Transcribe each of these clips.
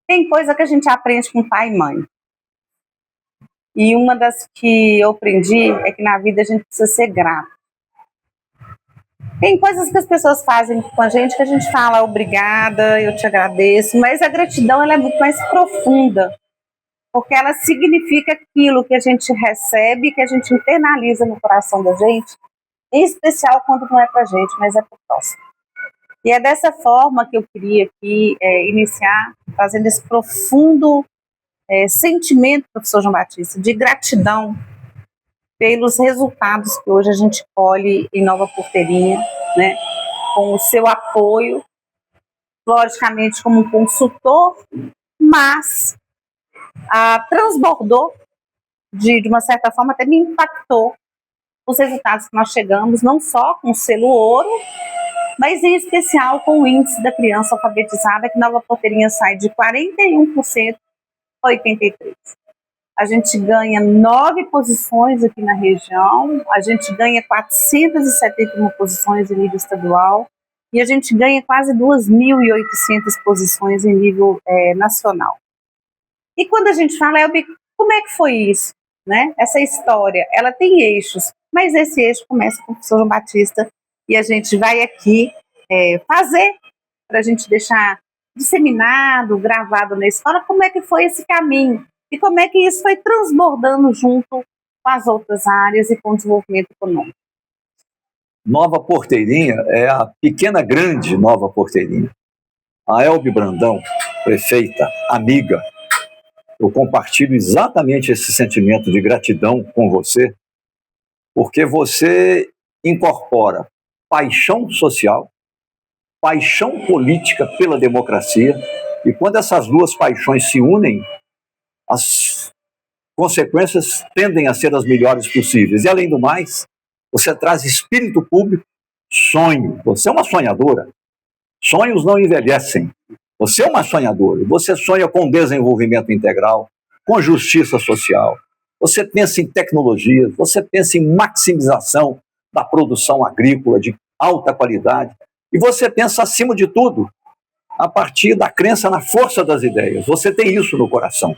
Tem coisa que a gente aprende com pai e mãe. E uma das que eu aprendi é que na vida a gente precisa ser grato. Tem coisas que as pessoas fazem com a gente que a gente fala obrigada, eu te agradeço, mas a gratidão ela é muito mais profunda, porque ela significa aquilo que a gente recebe, que a gente internaliza no coração da gente, em especial quando não é pra gente, mas é pro próximo. E é dessa forma que eu queria aqui iniciar, fazendo esse profundo sentimento, professor João Batista, de gratidão pelos resultados que hoje a gente colhe em Nova Porteirinha, né, com o seu apoio, logicamente como um consultor, mas transbordou, de uma certa forma, até me impactou os resultados que nós chegamos, não só com o selo ouro, mas em especial com o índice da criança alfabetizada, que Nova Porteirinha sai de 41% a 83%. A gente ganha 9 posições aqui na região, a gente ganha 471 posições em nível estadual e a gente ganha quase 2.800 posições em nível nacional. E quando a gente fala, Elbi, como é que foi isso? Né? Essa história, ela tem eixos, mas esse eixo começa com o professor João Batista e a gente vai aqui fazer para a gente deixar disseminado, gravado na escola, como é que foi esse caminho e como é que isso foi transbordando junto com as outras áreas e com o desenvolvimento econômico. Nova Porteirinha é a pequena grande Nova Porteirinha. A Elbi Brandão, prefeita, amiga, eu compartilho exatamente esse sentimento de gratidão com você, porque você incorpora paixão social, paixão política pela democracia, e quando essas duas paixões se unem, as consequências tendem a ser as melhores possíveis. E, além do mais, você traz espírito público, sonho. Você é uma sonhadora. Sonhos não envelhecem. Você é uma sonhadora. Você sonha com desenvolvimento integral, com justiça social. Você pensa em tecnologias, você pensa em maximização da produção agrícola de alta qualidade. E você pensa, acima de tudo, a partir da crença na força das ideias. Você tem isso no coração.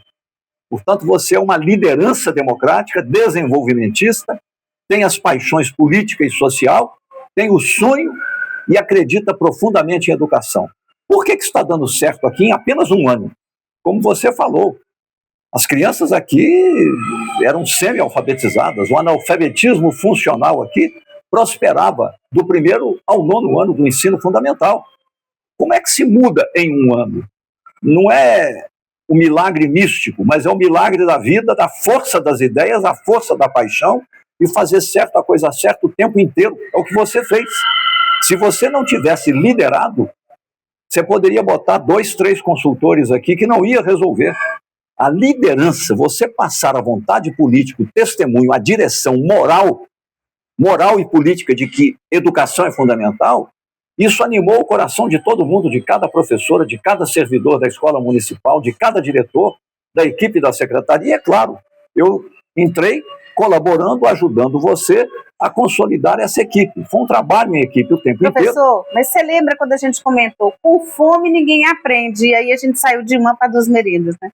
Portanto, você é uma liderança democrática, desenvolvimentista, tem as paixões política e social, tem o sonho e acredita profundamente em educação. Por que está dando certo aqui em apenas um ano? Como você falou, as crianças aqui eram semi-alfabetizadas, o analfabetismo funcional aqui prosperava do 1º ao 9º ano do ensino fundamental. Como é que se muda em um ano? Não é o milagre místico, mas é o milagre da vida, da força das ideias, da força da paixão e fazer certo a coisa certa o tempo inteiro. É o que você fez. Se você não tivesse liderado, você poderia botar 2, 3 consultores aqui que não ia resolver. A liderança, você passar a vontade política, o testemunho, a direção moral e política de que educação é fundamental, isso animou o coração de todo mundo, de cada professora, de cada servidor da escola municipal, de cada diretor, da equipe da secretaria. E, é claro, eu entrei colaborando, ajudando você a consolidar essa equipe. Foi um trabalho em equipe o tempo inteiro. Professor, mas você lembra quando a gente comentou, com fome ninguém aprende, e aí a gente saiu de 1 para 2 merendas, né?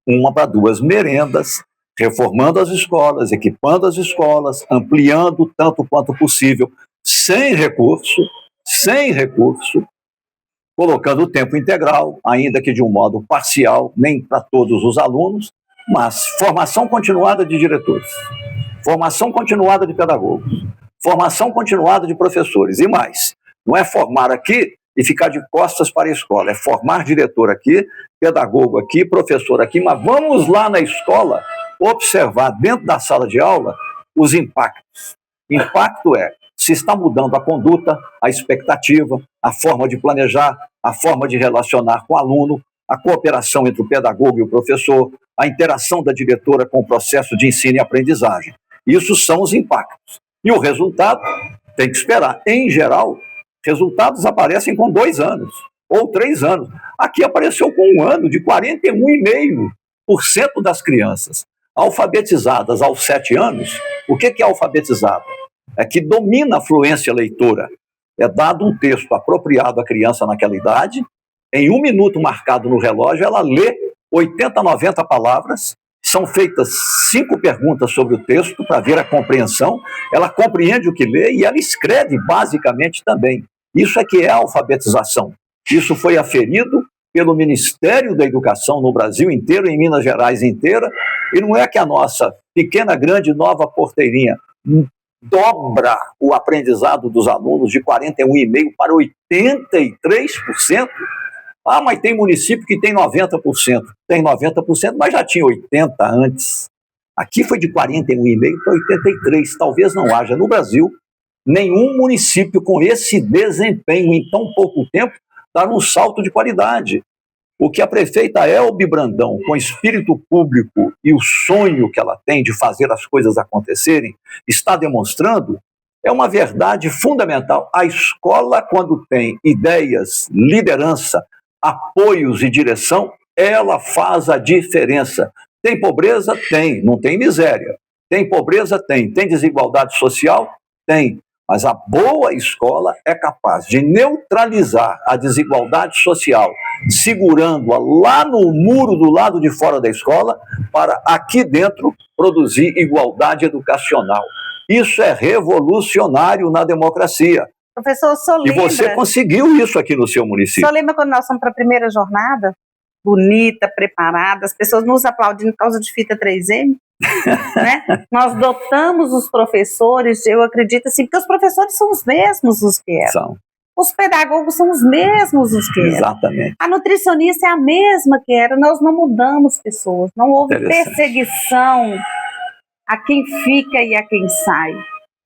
1 para 2 merendas, reformando as escolas, equipando as escolas, ampliando tanto quanto possível, sem recurso, colocando o tempo integral, ainda que de um modo parcial, nem para todos os alunos, mas formação continuada de diretores, formação continuada de pedagogos, formação continuada de professores e mais. Não é formar aqui e ficar de costas para a escola, é formar diretor aqui, pedagogo aqui, professor aqui, mas vamos lá na escola observar dentro da sala de aula os impactos. Impacto é se está mudando a conduta, a expectativa, a forma de planejar, a forma de relacionar com o aluno, a cooperação entre o pedagogo e o professor, a interação da diretora com o processo de ensino e aprendizagem. Isso são os impactos. E o resultado tem que esperar. Em geral, resultados aparecem com 2 anos ou 3 anos. Aqui apareceu com 1 ano, de 41,5% das crianças alfabetizadas aos 7 anos. O que é alfabetizado? É que domina a fluência leitora. É dado um texto apropriado à criança naquela idade, Em 1 minuto marcado no relógio, ela lê 80, 90 palavras, são feitas 5 perguntas sobre o texto para ver a compreensão, ela compreende o que lê e ela escreve basicamente também. Isso é que é a alfabetização. Isso foi aferido pelo Ministério da Educação no Brasil inteiro, em Minas Gerais inteira, e não é que a nossa pequena, grande, nova Porteirinha dobra o aprendizado dos alunos de 41,5% para 83%. Ah, mas tem município que tem 90%. Tem 90%, mas já tinha 80% antes. Aqui foi de 41,5% para 83%. Talvez não haja no Brasil nenhum município com esse desempenho em tão pouco tempo dar um salto de qualidade. O que a prefeita Elbe Brandão, com espírito público e o sonho que ela tem de fazer as coisas acontecerem, está demonstrando, é uma verdade fundamental. A escola, quando tem ideias, liderança, apoios e direção, ela faz a diferença. Tem pobreza? Tem. Não tem miséria. Tem pobreza? Tem. Tem desigualdade social? Tem. Mas a boa escola é capaz de neutralizar a desigualdade social, segurando-a lá no muro do lado de fora da escola, para aqui dentro produzir igualdade educacional. Isso é revolucionário na democracia. Professor, o senhor lembra? E você conseguiu isso aqui no seu município. O senhor lembra quando nós fomos para a primeira jornada? Bonita, preparada, as pessoas nos aplaudindo por causa de fita 3M? Né? Nós dotamos os professores, eu acredito assim, porque os professores são os mesmos os que eram. São. Os pedagogos são os mesmos os que eram. Exatamente. A nutricionista é a mesma que era. Nós não mudamos pessoas, não houve perseguição a quem fica e a quem sai,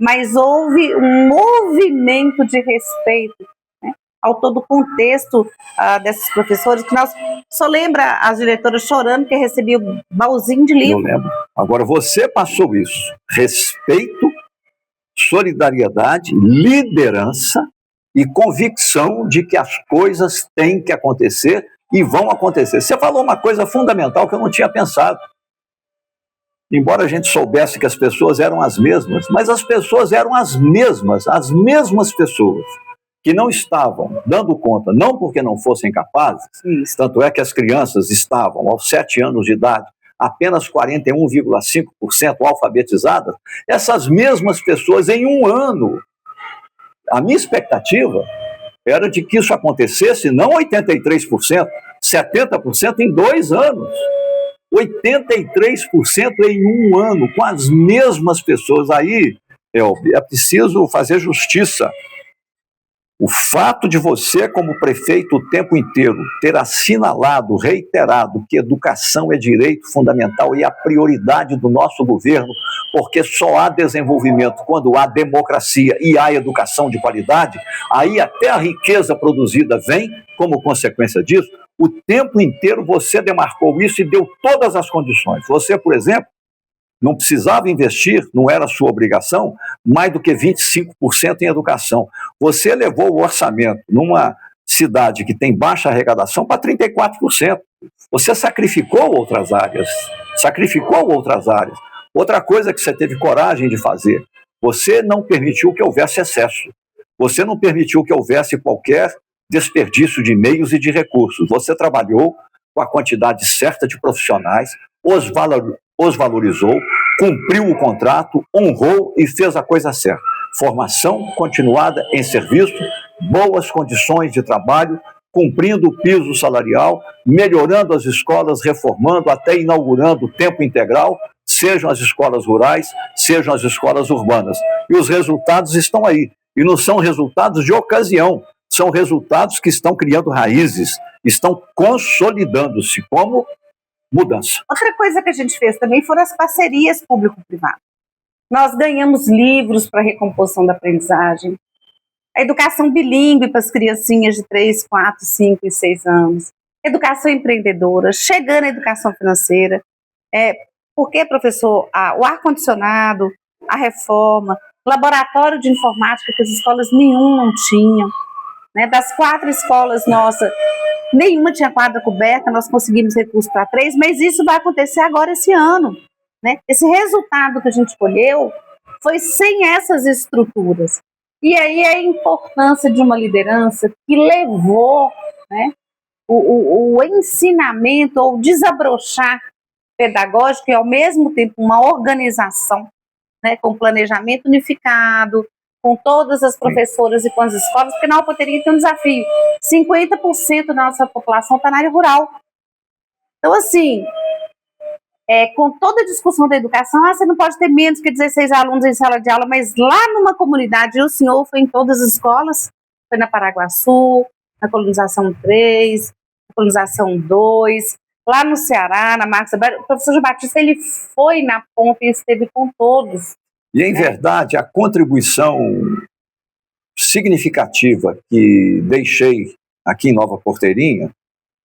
mas houve um movimento de respeito, né, ao todo o contexto desses professores, que nós só lembra as diretoras chorando que recebia o baúzinho de livro. Eu lembro. Agora, você passou isso. Respeito, solidariedade, liderança e convicção de que as coisas têm que acontecer e vão acontecer. Você falou uma coisa fundamental que eu não tinha pensado. Embora a gente soubesse que as pessoas eram as mesmas, mas as pessoas eram as mesmas pessoas que não estavam dando conta, não porque não fossem capazes, tanto é que as crianças estavam, aos 7 anos de idade, apenas 41,5% alfabetizadas, essas mesmas pessoas em 1 ano. A minha expectativa era de que isso acontecesse não 83%, 70% em 2 anos. 83% em 1 ano, com as mesmas pessoas. Aí, é preciso fazer justiça. O fato de você, como prefeito, o tempo inteiro ter assinalado, reiterado que educação é direito fundamental e a prioridade do nosso governo, porque só há desenvolvimento quando há democracia e há educação de qualidade, aí até a riqueza produzida vem como consequência disso. O tempo inteiro você demarcou isso e deu todas as condições. Você, por exemplo, não precisava investir, não era sua obrigação, mais do que 25% em educação. Você levou o orçamento numa cidade que tem baixa arrecadação para 34%. Você sacrificou outras áreas. Outra coisa que você teve coragem de fazer, você não permitiu que houvesse excesso. Você não permitiu que houvesse qualquer desperdício de meios e de recursos. Você trabalhou com a quantidade certa de profissionais, os valorizou, cumpriu o contrato, honrou e fez a coisa certa. Formação continuada em serviço, boas condições de trabalho, cumprindo o piso salarial, melhorando as escolas, reformando, até inaugurando o tempo integral, sejam as escolas rurais, sejam as escolas urbanas. E os resultados estão aí. E não são resultados de ocasião, são resultados que estão criando raízes, estão consolidando-se como mudança. Outra coisa que a gente fez também foram as parcerias público-privadas. Nós ganhamos livros para recomposição da aprendizagem, a educação bilíngue para as criancinhas de 3, 4, 5 e 6 anos, educação empreendedora, chegando à educação financeira. Porque, professor, o ar-condicionado, a reforma, laboratório de informática que as escolas nenhum não tinham, né? Das 4 escolas nossas, nenhuma tinha quadra coberta, nós conseguimos recursos para 3, mas isso vai acontecer agora esse ano, né? Esse resultado que a gente colheu foi sem essas estruturas. E aí a importância de uma liderança que levou, né, o ensinamento ou desabrochar pedagógico e, ao mesmo tempo, uma organização, né, com planejamento unificado, com todas as professoras e com as escolas, porque na Alpoterinha tem um desafio. 50% da nossa população está na área rural. Então, assim, com toda a discussão da educação, você não pode ter menos que 16 alunos em sala de aula, mas lá numa comunidade, o senhor foi em todas as escolas, foi na Paraguaçu, na Colonização 3, na Colonização 2, lá no Ceará, na Marcos Abreu, o professor João Batista, ele foi na ponta e esteve com todos. E, em verdade, a contribuição significativa que deixei aqui em Nova Porteirinha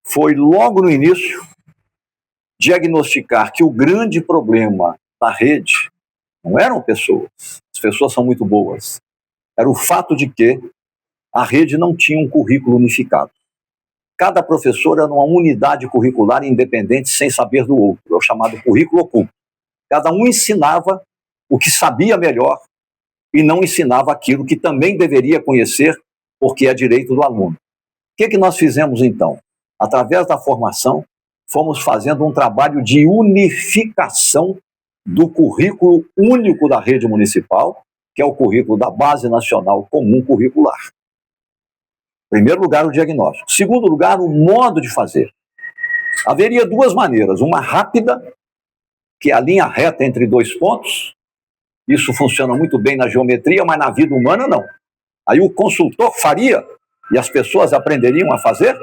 foi, logo no início, diagnosticar que o grande problema da rede não eram pessoas, as pessoas são muito boas, era o fato de que a rede não tinha um currículo unificado. Cada professor era uma unidade curricular independente, sem saber do outro, é o chamado currículo oculto. Cada um ensinava o que sabia melhor e não ensinava aquilo que também deveria conhecer, porque é direito do aluno. O que nós fizemos então? Através da formação, fomos fazendo um trabalho de unificação do currículo único da rede municipal, que é o currículo da Base Nacional Comum Curricular. Em primeiro lugar, o diagnóstico. Em segundo lugar, o modo de fazer. Haveria duas maneiras. Uma rápida, que é a linha reta entre dois pontos. Isso funciona muito bem na geometria, mas na vida humana não. Aí o consultor faria e as pessoas aprenderiam a fazer,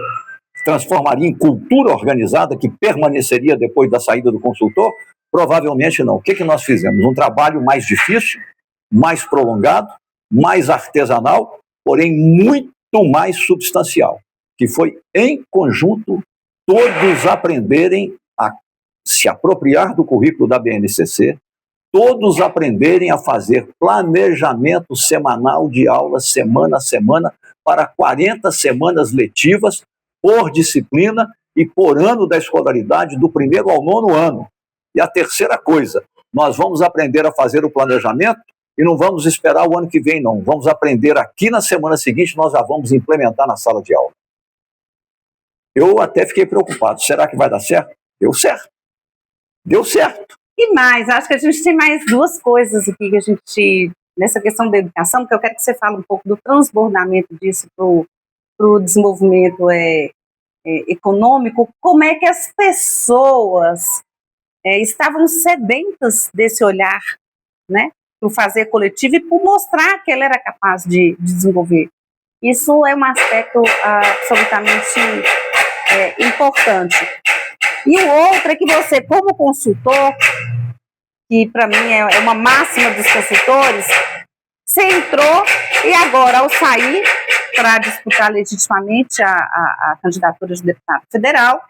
transformaria em cultura organizada que permaneceria depois da saída do consultor? Provavelmente não. O que nós fizemos? Um trabalho mais difícil, mais prolongado, mais artesanal, porém muito mais substancial, que foi, em conjunto, todos aprenderem a se apropriar do currículo da BNCC, todos aprenderem a fazer planejamento semanal de aulas, semana a semana, para 40 semanas letivas, por disciplina e por ano da escolaridade, do 1º ao 9º ano. E a terceira coisa, nós vamos aprender a fazer o planejamento e não vamos esperar o ano que vem, não. Vamos aprender aqui na semana seguinte, nós já vamos implementar na sala de aula. Eu até fiquei preocupado. Será que vai dar certo? Deu certo. Deu certo. E mais, acho que a gente tem mais duas coisas aqui que a gente, nessa questão da educação, porque eu quero que você fale um pouco do transbordamento disso para o desenvolvimento econômico. Como é que as pessoas estavam sedentas desse olhar, né? Por fazer coletivo e por mostrar que ela era capaz de desenvolver. Isso é um aspecto absolutamente importante. E o outro é que você, como consultor, que para mim é uma máxima dos consultores, você entrou e agora, ao sair para disputar legitimamente a candidatura de deputado federal,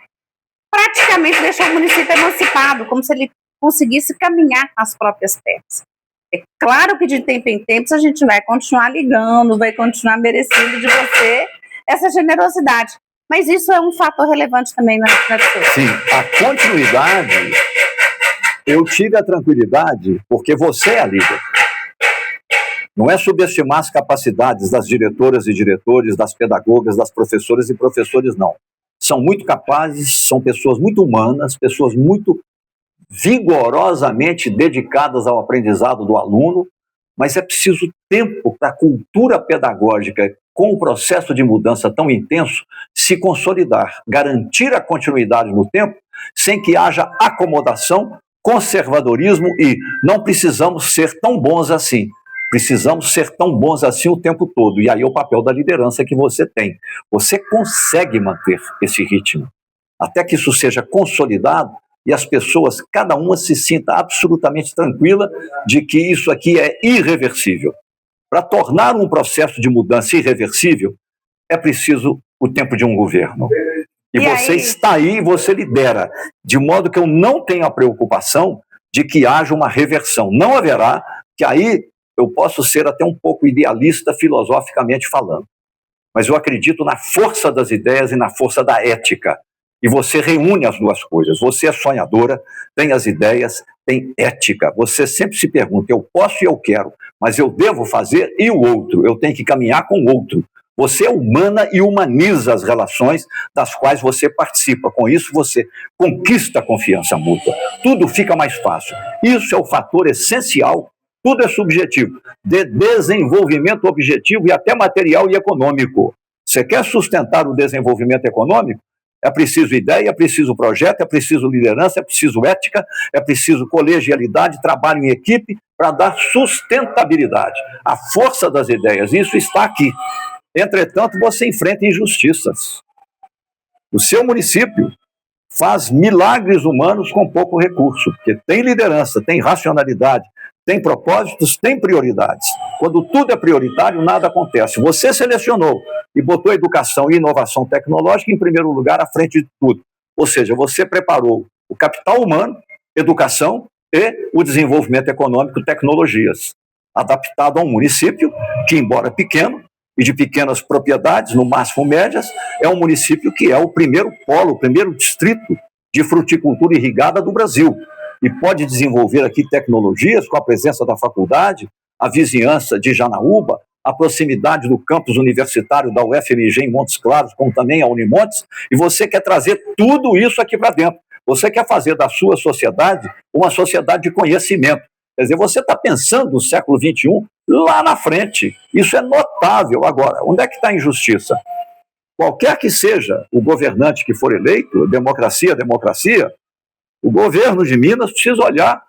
praticamente deixou o município emancipado, como se ele conseguisse caminhar com as próprias pernas. É claro que de tempo em tempo a gente vai continuar ligando, vai continuar merecendo de você essa generosidade. Mas isso é um fator relevante também na discussão. Sim, a continuidade, eu tive a tranquilidade porque você é a líder. Não é subestimar as capacidades das diretoras e diretores, das pedagogas, das professoras e professores, não. São muito capazes, são pessoas muito humanas, pessoas muito vigorosamente dedicadas ao aprendizado do aluno, mas é preciso tempo para a cultura pedagógica, com um processo de mudança tão intenso, se consolidar, garantir a continuidade no tempo, sem que haja acomodação, conservadorismo e não precisamos ser tão bons assim. Precisamos ser tão bons assim o tempo todo. E aí é o papel da liderança que você tem. Você consegue manter esse ritmo, até que isso seja consolidado e as pessoas, cada uma se sinta absolutamente tranquila de que isso aqui é irreversível. Para tornar um processo de mudança irreversível, é preciso o tempo de um governo. E você aí está aí e você lidera, de modo que eu não tenho a preocupação de que haja uma reversão. Não haverá, que aí eu posso ser até um pouco idealista filosoficamente falando. Mas eu acredito na força das ideias e na força da ética. E você reúne as duas coisas. Você é sonhadora, tem as ideias, tem ética. Você sempre se pergunta, eu posso e eu quero, mas eu devo fazer e o outro. Eu tenho que caminhar com o outro. Você é humana e humaniza as relações das quais você participa. Com isso, você conquista a confiança mútua. Tudo fica mais fácil. Isso é o fator essencial, tudo é subjetivo, de desenvolvimento objetivo e até material e econômico. Você quer sustentar o desenvolvimento econômico? É preciso ideia, é preciso projeto, é preciso liderança, é preciso ética, é preciso colegialidade, trabalho em equipe para dar sustentabilidade. A força das ideias, isso está aqui. Entretanto, você enfrenta injustiças. O seu município faz milagres humanos com pouco recurso, porque tem liderança, tem racionalidade, tem propósitos, tem prioridades. Quando tudo é prioritário, nada acontece. Você selecionou e botou educação e inovação tecnológica em primeiro lugar à frente de tudo. Ou seja, você preparou o capital humano, educação e o desenvolvimento econômico, tecnologias, adaptado a um município que, embora pequeno, e de pequenas propriedades, no máximo médias, é um município que é o primeiro polo, o primeiro distrito de fruticultura irrigada do Brasil. E pode desenvolver aqui tecnologias com a presença da faculdade, a vizinhança de Janaúba, a proximidade do campus universitário da UFMG em Montes Claros, como também a Unimontes, e você quer trazer tudo isso aqui para dentro. Você quer fazer da sua sociedade uma sociedade de conhecimento. Quer dizer, você está pensando no século XXI lá na frente. Isso é notável. Agora, onde é que está a injustiça? Qualquer que seja o governante que for eleito, democracia, o governo de Minas precisa olhar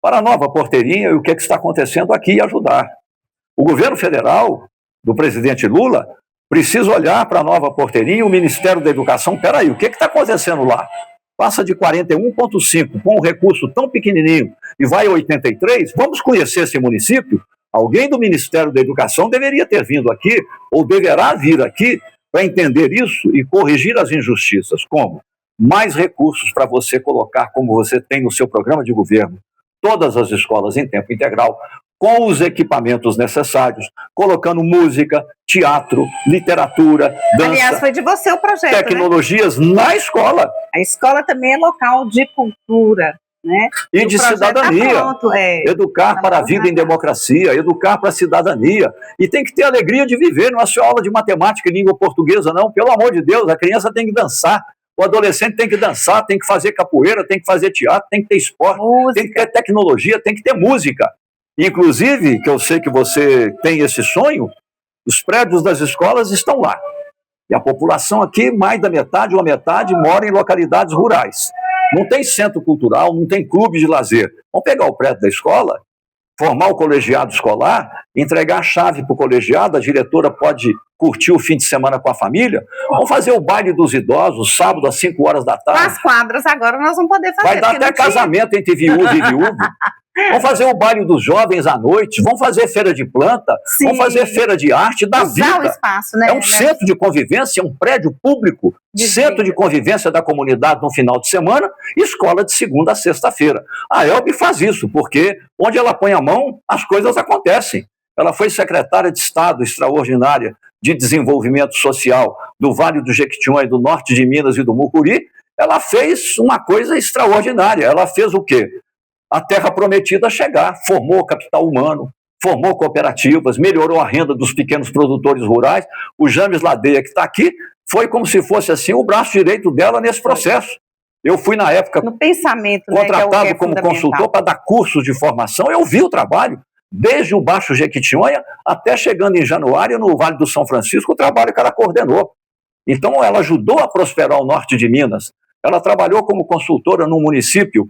para a nova porteirinha e o que está acontecendo aqui e ajudar. O governo federal, do presidente Lula, precisa olhar para a nova porteirinha e o Ministério da Educação. Peraí, o que está acontecendo lá? Passa de 41,5 com um recurso tão pequenininho e vai a 83, vamos conhecer esse município? Alguém do Ministério da Educação deveria ter vindo aqui, ou deverá vir aqui, para entender isso e corrigir as injustiças. Como? Mais recursos para você colocar, como você tem no seu programa de governo, todas as escolas em tempo integral, com os equipamentos necessários, colocando música, teatro, literatura, dança. Aliás, foi de você o projeto, tecnologias, né? Na escola. A escola também é local de cultura, né? E de cidadania. Tá pronto, educar para a vida em democracia, educar para a cidadania. E tem que ter alegria de viver, não é só aula de matemática e língua portuguesa, não. Pelo amor de Deus, a criança tem que dançar. O adolescente tem que dançar, tem que fazer capoeira, tem que fazer teatro, tem que ter esporte, tem que ter tecnologia, tem que ter música. Inclusive, que eu sei que você tem esse sonho, os prédios das escolas estão lá. E a população aqui, mais da metade ou a metade, mora em localidades rurais. Não tem centro cultural, não tem clube de lazer. Vamos pegar o prédio da escola, formar o colegiado escolar, entregar a chave para o colegiado, a diretora pode curtir o fim de semana com a família. Vamos fazer o baile dos idosos, sábado às 5 horas da tarde. As quadras agora nós vamos poder fazer. Vai dar até casamento entre viúvo e viúvo. Vamos fazer o baile dos jovens à noite, vamos fazer feira de planta, sim, vamos fazer feira de arte da vida. O espaço, né? É um centro de convivência, é um prédio público, centro de convivência da comunidade no final de semana, escola de segunda a sexta-feira. A Elbe faz isso, porque onde ela põe a mão, as coisas acontecem. Ela foi secretária de Estado extraordinária de Desenvolvimento Social do Vale do Jequitinhonha, do norte de Minas e do Mucuri. Ela fez uma coisa extraordinária. Ela fez o quê? A terra prometida chegar, formou capital humano, formou cooperativas, melhorou a renda dos pequenos produtores rurais. O James Ladeia, que está aqui, foi como se fosse assim o braço direito dela nesse processo. Eu fui, na época, no pensamento, contratado, né, como consultor para dar cursos de formação. Eu vi o trabalho, desde o Baixo Jequitinhonha até chegando em Januário, no Vale do São Francisco, o trabalho que ela coordenou. Então, ela ajudou a prosperar o norte de Minas. Ela trabalhou como consultora num município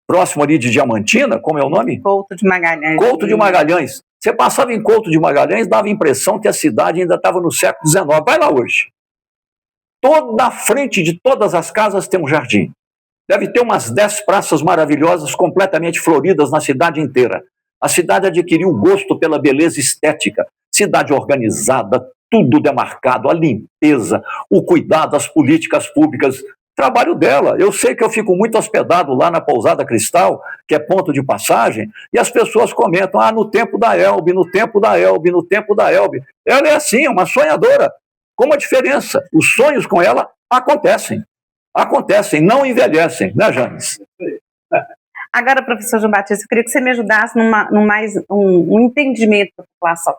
próximo ali de Diamantina, como é o nome? Couto de Magalhães. Couto de Magalhães. Você passava em Couto de Magalhães, dava a impressão que a cidade ainda estava no século XIX. Vai lá hoje. Toda a frente de todas as casas tem um jardim. Deve ter umas 10 praças maravilhosas, completamente floridas na cidade inteira. A cidade adquiriu um gosto pela beleza estética. Cidade organizada, tudo demarcado, a limpeza, o cuidado, as políticas públicas. Trabalho dela. Eu sei que eu fico muito hospedado lá na Pousada Cristal, que é ponto de passagem, e as pessoas comentam, no tempo da Elbe, no tempo da Elbe, no tempo da Elbe. Ela é assim, uma sonhadora. Com uma diferença, os sonhos com ela acontecem, não envelhecem, né, Janes? Agora, professor João Batista, eu queria que você me ajudasse num entendimento da população.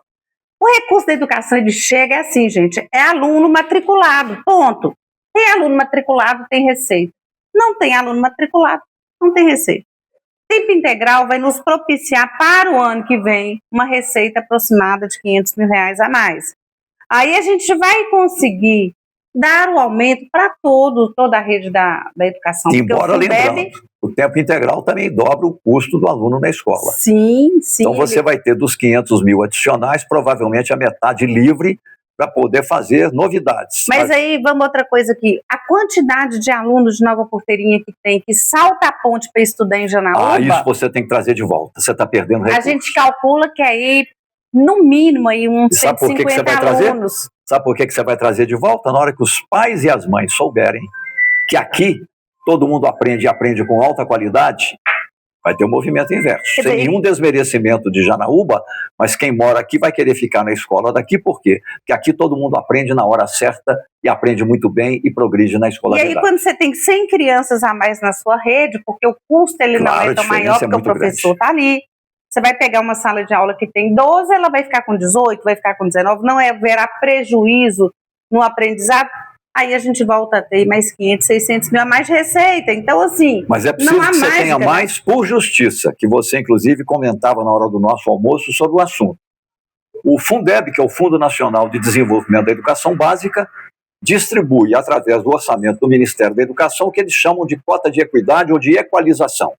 O recurso da educação, ele chega é assim, gente, é aluno matriculado, ponto. Tem aluno matriculado, tem receita. Não tem aluno matriculado, não tem receita. Tempo integral vai nos propiciar para o ano que vem uma receita aproximada de R$500 mil a mais. Aí a gente vai conseguir dar o aumento para toda a rede da educação. Embora, lembrando, o tempo integral também dobra o custo do aluno na escola. Sim, sim. Então você vai ter dos 500 mil adicionais, provavelmente a metade livre para poder fazer novidades. Mas aí, vamos outra coisa aqui. A quantidade de alunos de Nova Porteirinha que tem, que salta a ponte para estudar em Janaúba... isso você tem que trazer de volta. Você está perdendo recursos. A gente calcula que aí, no mínimo, aí uns 150 alunos. Sabe por que você vai trazer de volta? Na hora que os pais e as mães souberem que aqui todo mundo aprende e aprende com alta qualidade, vai ter um movimento inverso. Sem nenhum desmerecimento de Janaúba, mas quem mora aqui vai querer ficar na escola daqui, por quê? Porque aqui todo mundo aprende na hora certa e aprende muito bem e progride na escolaridade. E aí quando você tem 100 crianças a mais na sua rede, porque o custo ele não é tão maior, porque o professor está ali, você vai pegar uma sala de aula que tem 12, ela vai ficar com 18, vai ficar com 19, não haverá prejuízo no aprendizado. Aí a gente volta a ter mais 500, 600 mil a mais de receita. Então, assim, mas é preciso que você tenha mais por justiça, que você, inclusive, comentava na hora do nosso almoço sobre o assunto. O Fundeb, que é o Fundo Nacional de Desenvolvimento da Educação Básica, distribui, através do orçamento do Ministério da Educação, o que eles chamam de cota de equidade ou de equalização.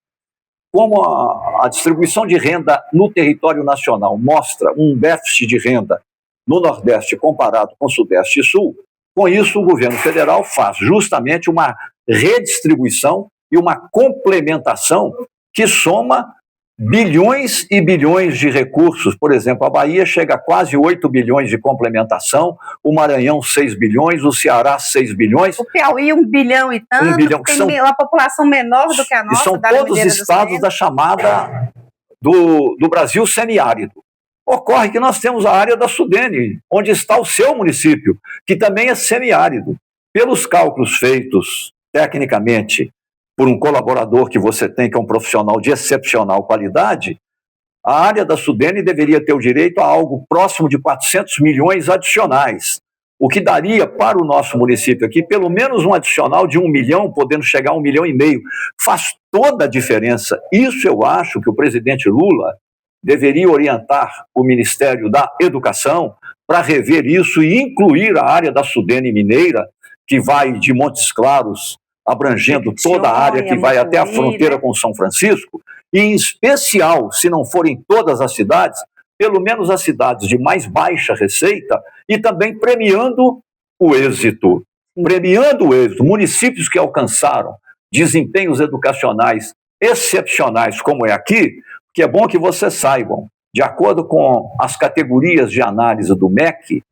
Como a distribuição de renda no território nacional mostra um déficit de renda no Nordeste comparado com o Sudeste e Sul, com isso, o governo federal faz justamente uma redistribuição e uma complementação que soma bilhões e bilhões de recursos. Por exemplo, a Bahia chega a quase 8 bilhões de complementação, o Maranhão 6 bilhões, o Ceará 6 bilhões. O Piauí 1 bilhão e tanto, 1 bilhão, que tem uma população menor do que a nossa. E são todos estados da chamada do Brasil semiárido. Ocorre que nós temos a área da Sudene, onde está o seu município, que também é semiárido. Pelos cálculos feitos tecnicamente por um colaborador que você tem, que é um profissional de excepcional qualidade, a área da Sudene deveria ter o direito a algo próximo de 400 milhões adicionais, o que daria para o nosso município aqui pelo menos um adicional de 1 milhão, podendo chegar a 1,5 milhão. Faz toda a diferença. Isso eu acho que o presidente Lula deveria orientar o Ministério da Educação para rever isso e incluir a área da Sudene Mineira, que vai de Montes Claros, abrangendo toda a área que vai até a fronteira com São Francisco, e em especial, se não forem todas as cidades, pelo menos as cidades de mais baixa receita, e também premiando o êxito. Premiando o êxito, municípios que alcançaram desempenhos educacionais excepcionais, como é aqui, que é bom que vocês saibam, de acordo com as categorias de análise do MEC,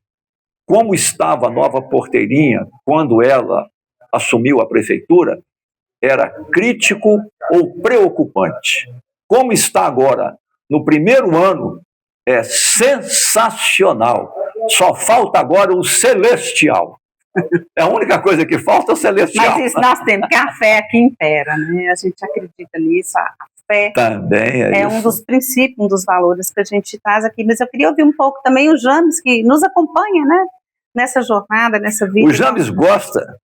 como estava a Nova Porteirinha quando ela assumiu a prefeitura, era crítico ou preocupante. Como está agora, no primeiro ano, é sensacional. Só falta agora o celestial. É a única coisa que falta, é o celestial. Mas isso nós temos, porque a fé aqui impera, né? A gente acredita nisso, a fé também é um dos princípios, um dos valores que a gente traz aqui. Mas eu queria ouvir um pouco também o James, que nos acompanha, né? Nessa jornada, nessa vida. O James gosta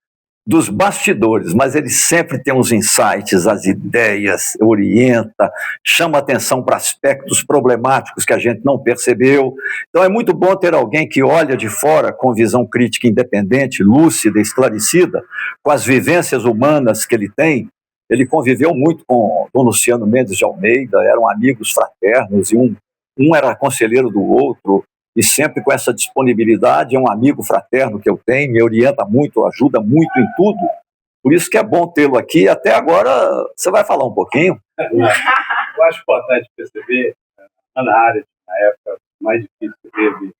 dos bastidores, mas ele sempre tem uns insights, as ideias, orienta, chama atenção para aspectos problemáticos que a gente não percebeu. Então é muito bom ter alguém que olha de fora com visão crítica independente, lúcida, esclarecida, com as vivências humanas que ele tem. Ele conviveu muito com o Luciano Mendes de Almeida, eram amigos fraternos, e um era conselheiro do outro, e sempre com essa disponibilidade. É um amigo fraterno que eu tenho, me orienta muito, ajuda muito em tudo. Por isso que é bom tê-lo aqui. Até agora, você vai falar um pouquinho? Eu acho importante perceber, na área, na época mais difícil que teve,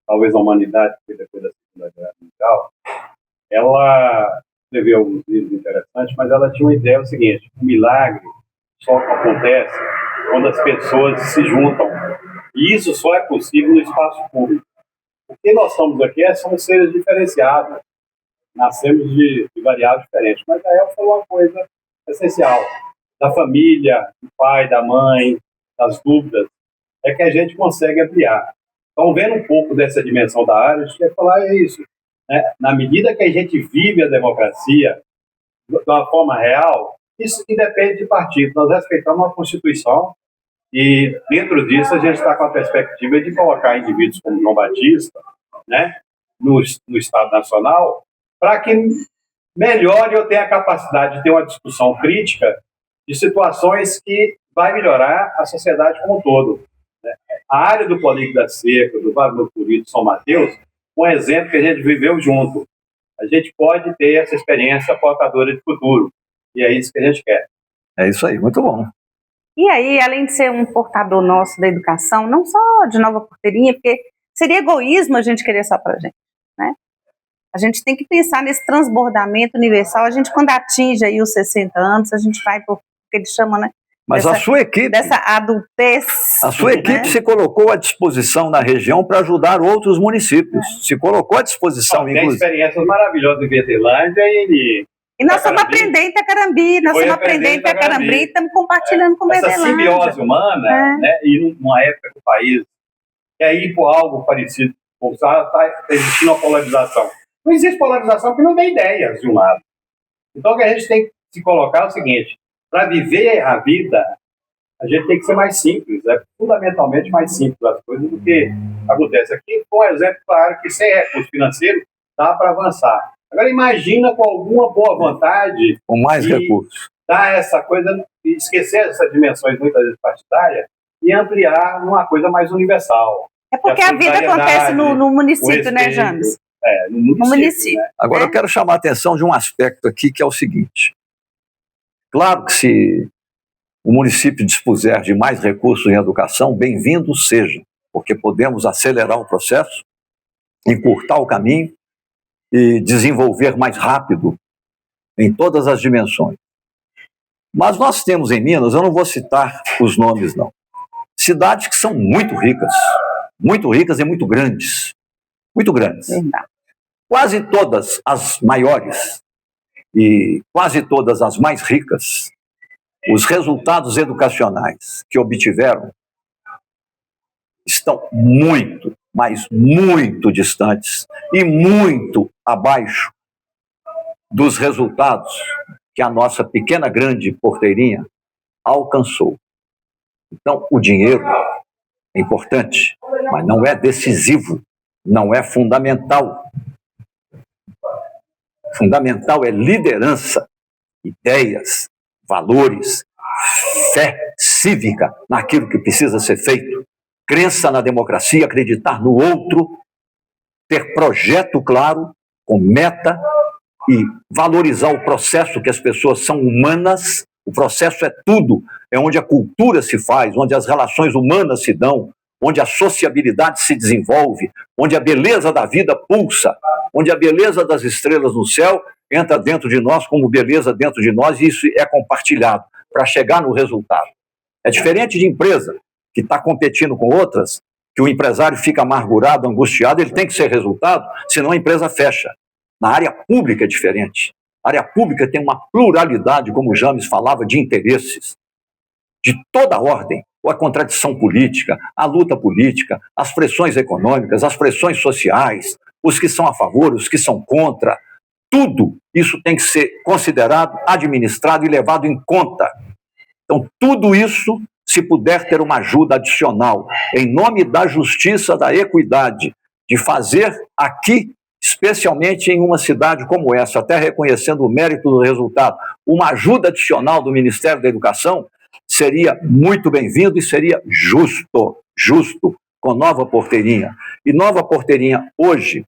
talvez a humanidade, depois da Segunda Guerra Mundial, ela escreveu alguns livros interessantes, mas ela tinha uma ideia, o seguinte: o milagre só acontece quando as pessoas se juntam. E isso só é possível no espaço público. O que nós somos aqui somos seres diferenciados. Nascemos de variáveis diferentes. Mas a Elfa falou uma coisa essencial. Da família, do pai, da mãe, das dúvidas, é que a gente consegue ampliar. Então, vendo um pouco dessa dimensão da área, a gente quer falar isso. Né? Na medida que a gente vive a democracia de uma forma real, isso independe de partido. Nós respeitamos a Constituição e, dentro disso, a gente está com a perspectiva de colocar indivíduos como João Batista, né, no Estado Nacional, para que melhore ou tenha a capacidade de ter uma discussão crítica de situações que vai melhorar a sociedade como um todo. Né? A área do Polico da Seca, do Vale do Puri, de São Mateus, um exemplo que a gente viveu junto. A gente pode ter essa experiência portadora de futuro. E é isso que a gente quer. É isso aí, muito bom. E aí, além de ser um portador nosso da educação, não só de Nova Porteirinha, porque seria egoísmo a gente querer só para a gente, né? A gente tem que pensar nesse transbordamento universal. A gente, quando atinge aí os 60 anos, a gente vai por o que eles chamam, né? Mas a sua equipe... Dessa adultez. A sua equipe, né, se colocou à disposição na região para ajudar outros municípios. Se colocou à disposição, inclusive. Tem experiências maravilhosas em Verdelândia e nós estamos aprendendo em Itacarambi, nós estamos aprendendo em Itacarambi e estamos compartilhando com Verdelândia. Essa simbiose humana, né, e numa época que o país quer ir por algo parecido, está existindo uma polarização. Não existe polarização porque não tem ideias de um lado. Então, o que a gente tem que se colocar é o seguinte: para viver a vida, a gente tem que ser mais simples, é fundamentalmente mais simples as coisas do que acontece aqui. Com um exemplo claro que sem recurso financeiro dá para avançar. Agora imagina com alguma boa vontade, com mais recursos, dar essa coisa, esquecer essas dimensões muitas vezes partidárias e ampliar numa coisa mais universal. É porque a vida acontece no município, né, James? No município. Né? Agora eu quero chamar a atenção de um aspecto aqui que é o seguinte. Claro que se o município dispuser de mais recursos em educação, bem-vindo seja, porque podemos acelerar o processo, encurtar o caminho e desenvolver mais rápido em todas as dimensões. Mas nós temos em Minas, eu não vou citar os nomes não, cidades que são muito ricas e muito grandes. Muito grandes. Verdade. Quase todas as maiores e quase todas as mais ricas, os resultados educacionais que obtiveram estão muito, mas muito distantes e muito abaixo dos resultados que a nossa pequena grande Porteirinha alcançou. Então, o dinheiro é importante, mas não é decisivo, não é fundamental. Fundamental é liderança, ideias, valores, fé cívica naquilo que precisa ser feito, crença na democracia, acreditar no outro, ter projeto claro, com meta e valorizar o processo, que as pessoas são humanas. O processo é tudo, é onde a cultura se faz, onde as relações humanas se dão, onde a sociabilidade se desenvolve, onde a beleza da vida pulsa, onde a beleza das estrelas no céu entra dentro de nós como beleza dentro de nós, e isso é compartilhado para chegar no resultado. É diferente de empresa que está competindo com outras, que o empresário fica amargurado, angustiado, ele tem que ser resultado, senão a empresa fecha. Na área pública é diferente. A área pública tem uma pluralidade, como o James falava, de interesses, de toda ordem. A contradição política, a luta política, as pressões econômicas, as pressões sociais, os que são a favor, os que são contra, tudo isso tem que ser considerado, administrado e levado em conta. Então, tudo isso, se puder ter uma ajuda adicional, em nome da justiça, da equidade, de fazer aqui, especialmente em uma cidade como essa, até reconhecendo o mérito do resultado, uma ajuda adicional do Ministério da Educação, seria muito bem-vindo e seria justo com Nova Porteirinha. E Nova Porteirinha hoje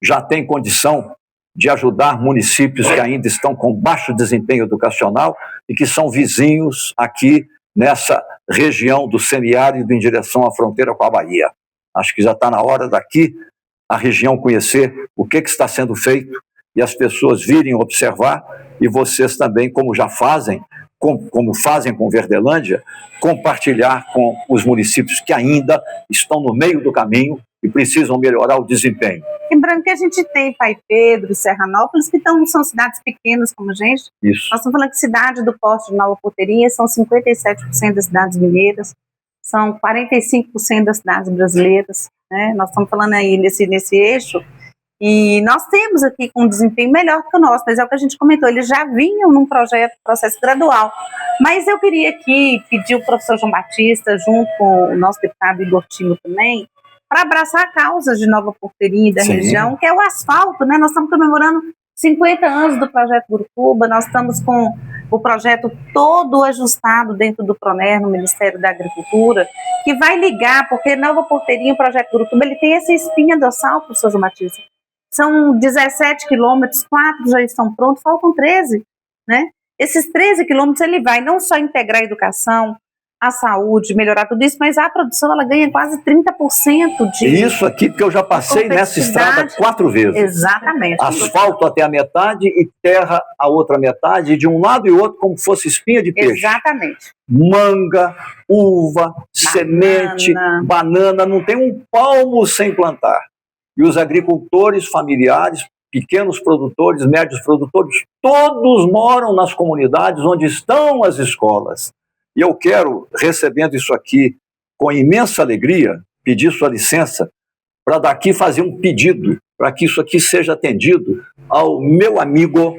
já tem condição de ajudar municípios que ainda estão com baixo desempenho educacional e que são vizinhos aqui nessa região do semiárido em direção à fronteira com a Bahia. Acho que já está na hora daqui a região conhecer o que está sendo feito e as pessoas virem observar, e vocês também, como já fazem, como fazem com Verdelândia, compartilhar com os municípios que ainda estão no meio do caminho e precisam melhorar o desempenho. Lembrando que a gente tem Pai Pedro, Serranópolis, que são cidades pequenas como a gente. Isso. Nós estamos falando que cidade do Porto de Nova Porteirinha são 57% das cidades mineiras, são 45% das cidades brasileiras. né? Nós estamos falando aí nesse eixo, e nós temos aqui um desempenho melhor que o nosso, mas é o que a gente comentou, eles já vinham num processo gradual. Mas eu queria aqui pedir o professor João Batista, junto com o nosso deputado Igor Timo também, para abraçar a causa de Nova Porteirinha da região, que é o asfalto, né? Nós estamos comemorando 50 anos do projeto Gurutuba, nós estamos com o projeto todo ajustado dentro do PRONER, no Ministério da Agricultura, que vai ligar, porque Nova Porteirinha, o projeto Gurutuba, ele tem essa espinha dorsal, professor João Batista. São 17 quilômetros, 4 já estão prontos, faltam 13, né? Esses 13 quilômetros ele vai não só integrar a educação, a saúde, melhorar tudo isso, mas a produção ela ganha quase 30% de... Isso aqui, porque eu já passei nessa estrada 4 vezes. Exatamente. Asfalto até a metade e terra a outra metade, de um lado e outro como fosse espinha de peixe. Exatamente. Manga, uva, semente, banana, não tem um palmo sem plantar. E os agricultores familiares, pequenos produtores, médios produtores, todos moram nas comunidades onde estão as escolas. E eu quero, recebendo isso aqui com imensa alegria, pedir sua licença para daqui fazer um pedido, para que isso aqui seja atendido ao meu amigo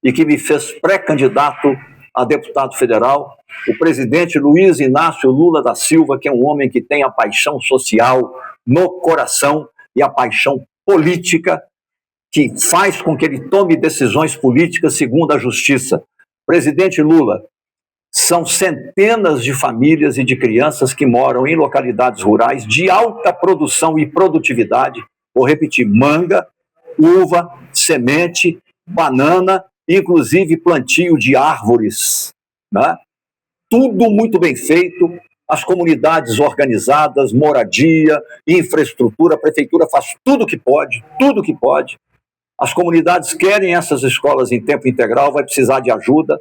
e que me fez pré-candidato a deputado federal, o presidente Luiz Inácio Lula da Silva, que é um homem que tem a paixão social no coração e a paixão política que faz com que ele tome decisões políticas segundo a justiça. Presidente Lula, são centenas de famílias e de crianças que moram em localidades rurais de alta produção e produtividade. Vou repetir, manga, uva, semente, banana, inclusive plantio de árvores, né? Tudo muito bem feito, as comunidades organizadas, moradia, infraestrutura, a prefeitura faz tudo que pode, tudo que pode. As comunidades querem essas escolas em tempo integral, vai precisar de ajuda.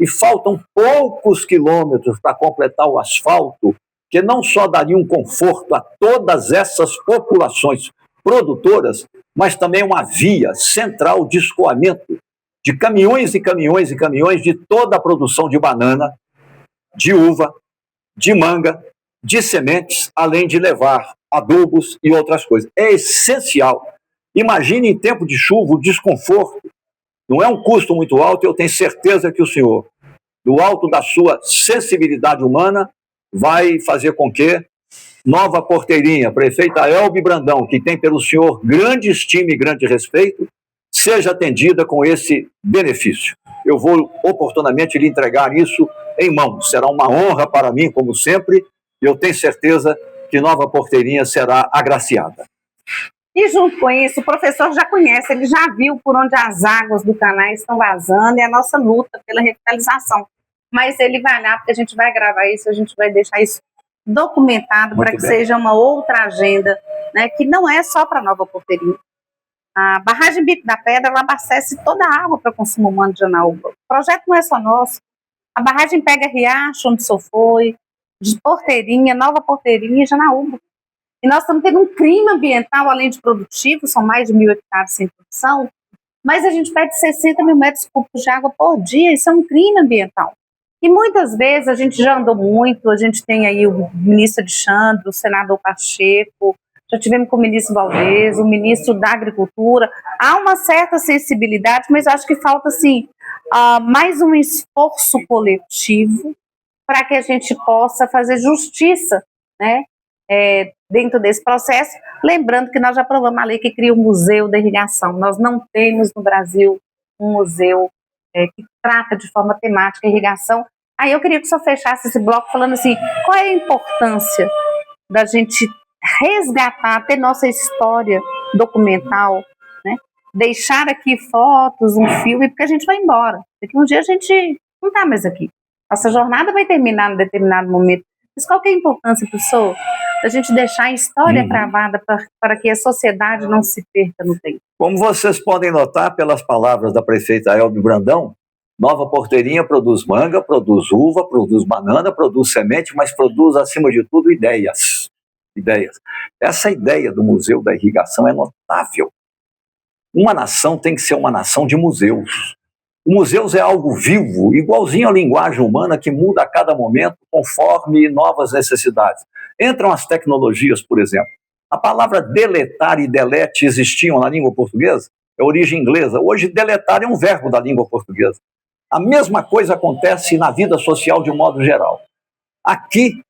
E faltam poucos quilômetros para completar o asfalto, que não só daria um conforto a todas essas populações produtoras, mas também uma via central de escoamento de caminhões e caminhões e caminhões de toda a produção de banana, de uva, de manga, de sementes, além de levar adubos e outras coisas. É essencial. Imagine em tempo de chuva o desconforto. Não é um custo muito alto, eu tenho certeza que o senhor, do alto da sua sensibilidade humana, vai fazer com que Nova Porteirinha, prefeita Elbe Brandão, que tem pelo senhor grande estima e grande respeito, seja atendida com esse benefício. Eu vou oportunamente lhe entregar isso em mãos. Será uma honra para mim, como sempre, e eu tenho certeza que Nova Porteirinha será agraciada. E junto com isso, o professor já conhece, ele já viu por onde as águas do canal estão vazando e a nossa luta pela revitalização. Mas ele vai lá, porque a gente vai gravar isso, a gente vai deixar isso documentado para que seja uma outra agenda, né, que não é só para Nova Porteirinha. A barragem Bico da Pedra, ela abastece toda a água para consumo humano de Janaúba. O projeto não é só nosso. A barragem pega Riacho, onde só foi, de Porteirinha, Nova Porteirinha e Janaúba. E nós estamos tendo um crime ambiental, além de produtivo, são mais de 1.000 hectares sem produção, mas a gente perde 60 mil metros cúbicos de água por dia, isso é um crime ambiental. E muitas vezes a gente já andou muito, a gente tem aí o ministro Alexandre, o senador Pacheco, já tivemos com o ministro Valdez, o ministro da Agricultura, há uma certa sensibilidade, mas acho que falta, assim, mais um esforço coletivo para que a gente possa fazer justiça, né, dentro desse processo, lembrando que nós já aprovamos a lei que cria o Museu da Irrigação. Nós não temos no Brasil um museu que trata de forma temática a irrigação. Aí eu queria que o senhor fechasse esse bloco falando assim, qual é a importância da gente resgatar, ter nossa história documental, né? Deixar aqui fotos, um filme, porque a gente vai embora. Daqui um dia a gente não está mais aqui. Nossa jornada vai terminar em determinado momento. Mas qual que é a importância, professor, da gente deixar a história gravada para que a sociedade não se perca no tempo? Como vocês podem notar pelas palavras da prefeita Elbe Brandão, Nova Porteirinha produz manga, produz uva, produz banana, produz semente, mas produz, acima de tudo, ideias. Essa ideia do Museu da Irrigação é notável. Uma nação tem que ser uma nação de museus. O museus é algo vivo, igualzinho à linguagem humana que muda a cada momento conforme novas necessidades. Entram as tecnologias, por exemplo. A palavra deletar e delete existiam na língua portuguesa? É origem inglesa. Hoje, deletar é um verbo da língua portuguesa. A mesma coisa acontece na vida social de um modo geral. Aqui,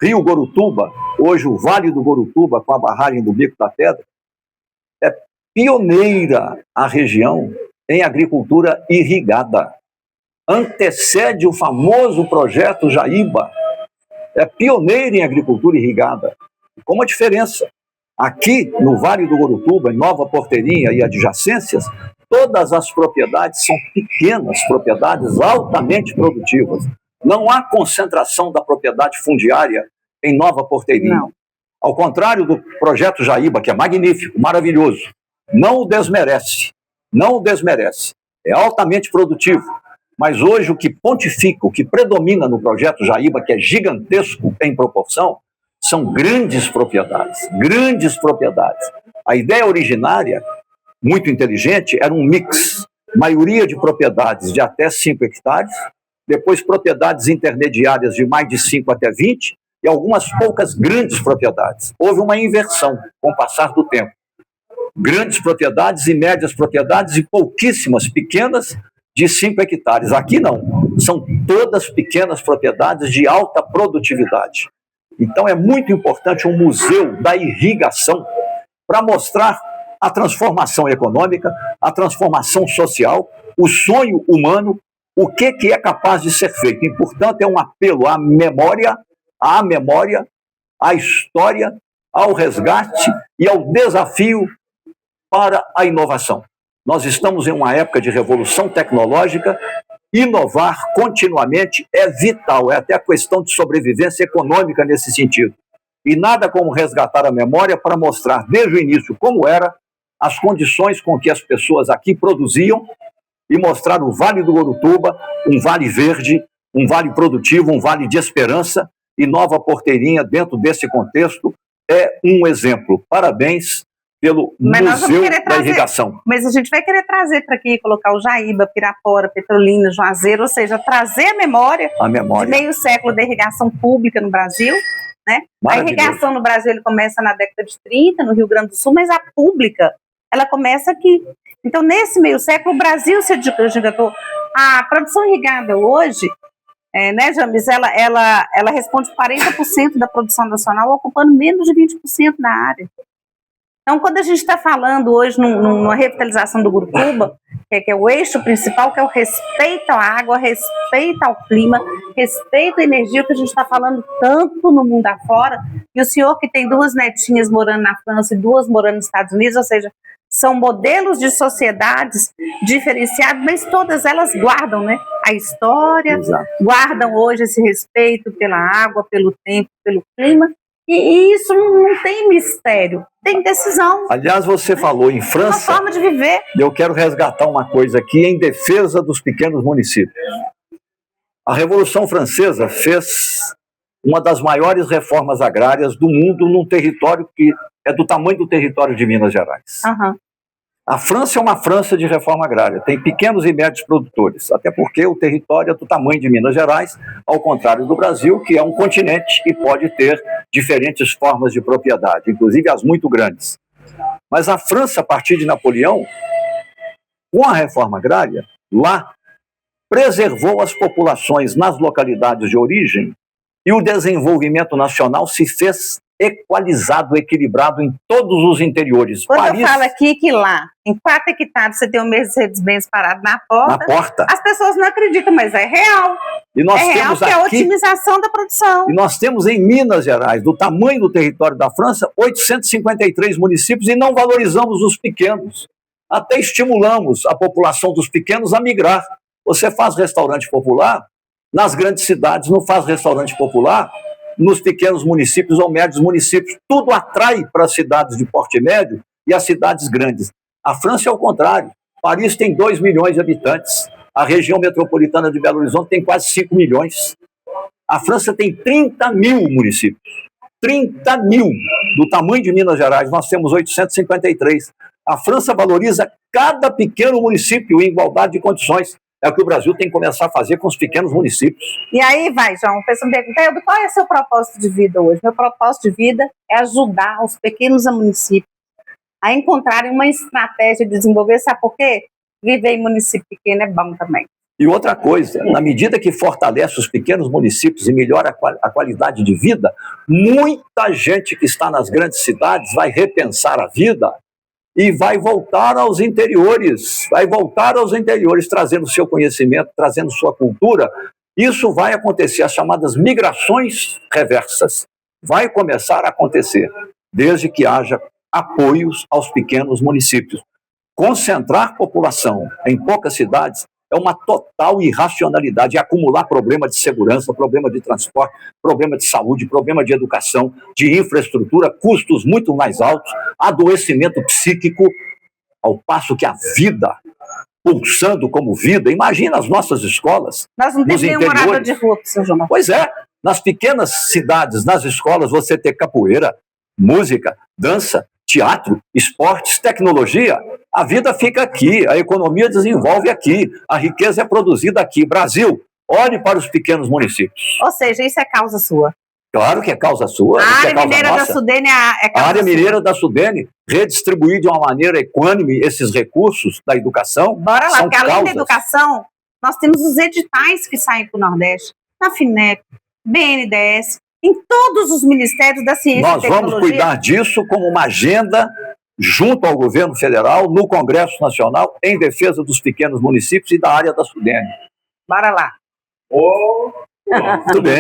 Rio Gorutuba, hoje o Vale do Gorutuba, com a barragem do Bico da Pedra, é pioneira a região em agricultura irrigada. Antecede o famoso projeto Jaíba. É pioneira em agricultura irrigada. Com uma diferença. Aqui, no Vale do Gorutuba, em Nova Porteirinha e adjacências, todas as propriedades são pequenas propriedades altamente produtivas. Não há concentração da propriedade fundiária em Nova Porteirinha. Não. Ao contrário do projeto Jaíba, que é magnífico, maravilhoso, não o desmerece, não o desmerece. É altamente produtivo. Mas hoje o que pontifica, o que predomina no projeto Jaíba, que é gigantesco em proporção, são grandes propriedades, grandes propriedades. A ideia originária, muito inteligente, era um mix. Maioria de propriedades de até 5 hectares, depois propriedades intermediárias de mais de 5 até 20, e algumas poucas grandes propriedades. Houve uma inversão com o passar do tempo. Grandes propriedades e médias propriedades e pouquíssimas pequenas de 5 hectares. Aqui não, são todas pequenas propriedades de alta produtividade. Então é muito importante um museu da irrigação para mostrar a transformação econômica, a transformação social, o sonho humano, o que é capaz de ser feito. E, portanto, é um apelo à memória, à história, ao resgate e ao desafio para a inovação. Nós estamos em uma época de revolução tecnológica. Inovar continuamente é vital, é até a questão de sobrevivência econômica nesse sentido. E nada como resgatar a memória para mostrar desde o início como era as condições com que as pessoas aqui produziam e mostrar o Vale do Gorutuba, um vale verde, um vale produtivo, um vale de esperança, e Nova Porteirinha, dentro desse contexto, é um exemplo. Parabéns pelo Museu da Irrigação. Mas a gente vai querer trazer para aqui, colocar o Jaíba, Pirapora, Petrolina, Juazeiro, ou seja, trazer a memória de meio século da irrigação pública no Brasil. Né? A irrigação no Brasil ele começa na década de 30, no Rio Grande do Sul, mas a pública ela começa aqui. Então, nesse meio século, o Brasil se adiantou. A produção irrigada hoje, né, James, ela responde 40% da produção nacional, ocupando menos de 20% da área. Então, quando a gente está falando hoje numa revitalização do Gorutuba, que é o eixo principal, que é o respeito à água, respeito ao clima, respeito à energia, que a gente está falando tanto no mundo afora, e o senhor que tem 2 netinhas morando na França e 2 morando nos Estados Unidos, ou seja, são modelos de sociedades diferenciados, mas todas elas guardam, né, a história, Exato. Guardam hoje esse respeito pela água, pelo tempo, pelo clima, e isso não tem mistério, tem decisão. Aliás, você falou em França. Uma forma de viver. Eu quero resgatar uma coisa aqui em defesa dos pequenos municípios. A Revolução Francesa fez uma das maiores reformas agrárias do mundo num território que é do tamanho do território de Minas Gerais. Uhum. A França é uma França de reforma agrária, tem pequenos e médios produtores, até porque o território é do tamanho de Minas Gerais, ao contrário do Brasil, que é um continente e pode ter diferentes formas de propriedade, inclusive as muito grandes. Mas a França, a partir de Napoleão, com a reforma agrária, lá, preservou as populações nas localidades de origem e o desenvolvimento nacional se fez equalizado, equilibrado em todos os interiores. Quando eu falo aqui que lá, em 4 hectares, você tem um Mercedes-Benz parado na porta, as pessoas não acreditam, mas é real. E nós é temos real, que é a otimização da produção. E nós temos em Minas Gerais, do tamanho do território da França, 853 municípios e não valorizamos os pequenos. Até estimulamos a população dos pequenos a migrar. Você faz restaurante popular nas grandes cidades, não faz restaurante popular nos pequenos municípios ou médios municípios. Tudo atrai para as cidades de porte médio e as cidades grandes. A França é o contrário. Paris tem 2 milhões de habitantes. A região metropolitana de Belo Horizonte tem quase 5 milhões. A França tem 30 mil municípios. 30 mil. Do tamanho de Minas Gerais, nós temos 853. A França valoriza cada pequeno município em igualdade de condições. É o que o Brasil tem que começar a fazer com os pequenos municípios. E aí vai, João, a pessoa me pergunta, Elber, qual é o seu propósito de vida hoje? Meu propósito de vida é ajudar os pequenos municípios a encontrarem uma estratégia de desenvolver, sabe por quê? Viver em município pequeno é bom também. E outra coisa, na medida que fortalece os pequenos municípios e melhora a qualidade de vida, muita gente que está nas grandes cidades vai repensar a vida e vai voltar aos interiores, trazendo seu conhecimento, trazendo sua cultura. Isso vai acontecer, as chamadas migrações reversas. Vai começar a acontecer, desde que haja apoios aos pequenos municípios. Concentrar população em poucas cidades é uma total irracionalidade, é acumular problema de segurança, problema de transporte, problema de saúde, problema de educação, de infraestrutura, custos muito mais altos, adoecimento psíquico, ao passo que a vida, pulsando como vida, imagina as nossas escolas. Nós não temos nenhum morador de rua, professor João. Pois é, nas pequenas cidades, nas escolas, você ter capoeira, música, dança, teatro, esportes, tecnologia, a vida fica aqui, a economia desenvolve aqui, a riqueza é produzida aqui. Brasil, olhe para os pequenos municípios. Ou seja, isso é causa sua. Claro que é causa sua. A área mineira da Sudene é causa sua. A área mineira da Sudene, redistribuir de uma maneira equânime esses recursos da educação. Bora lá, porque além da educação, nós temos os editais que saem para o Nordeste, na FINEP, BNDES, em todos os ministérios da ciência e tecnologia. Nós vamos cuidar disso como uma agenda junto ao governo federal, no Congresso Nacional, em defesa dos pequenos municípios e da área da Sudene. Bora lá. Tudo bem.